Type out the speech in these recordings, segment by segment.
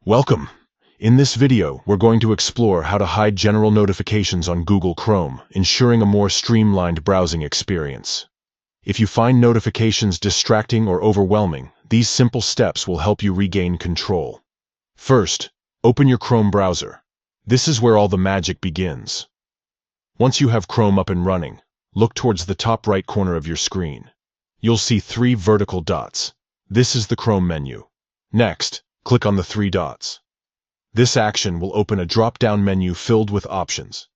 Welcome! In this video, we're going to explore how to hide general notifications on Google Chrome, ensuring a more streamlined browsing experience. If you find notifications distracting or overwhelming, these simple steps will help you regain control. First, open your Chrome browser. This is where all the magic begins. Once you have Chrome up and running, look towards the top right corner of your screen. You'll see 3 vertical dots. This is the Chrome menu. Next, click on the 3 dots. This action will open a drop-down menu filled with options.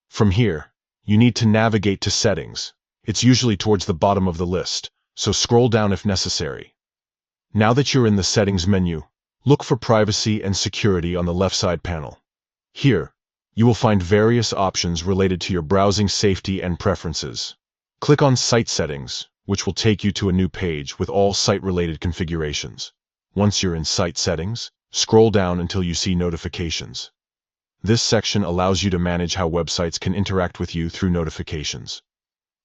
From here, you need to navigate to Settings. It's usually towards the bottom of the list, so scroll down if necessary. Now that you're in the Settings menu, look for Privacy and Security on the left side panel. Here, you will find various options related to your browsing safety and preferences. Click on Site Settings, which will take you to a new page with all site-related configurations. Once you're in Site Settings, scroll down until you see Notifications. This section allows you to manage how websites can interact with you through notifications.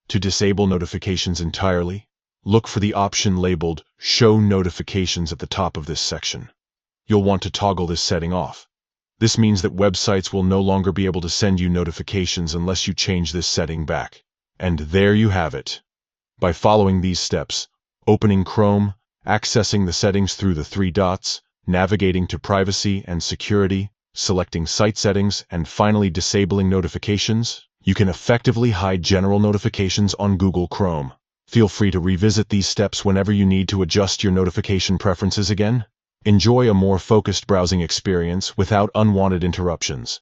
To disable notifications entirely, look for the option labeled Show Notifications at the top of this section. You'll want to toggle this setting off. This means that websites will no longer be able to send you notifications unless you change this setting back. And there you have it. By following these steps, opening Chrome, accessing the settings through the 3 dots, navigating to Privacy and Security, selecting Site Settings, and finally disabling notifications, you can effectively hide general notifications on Google Chrome. Feel free to revisit these steps whenever you need to adjust your notification preferences again. Enjoy a more focused browsing experience without unwanted interruptions.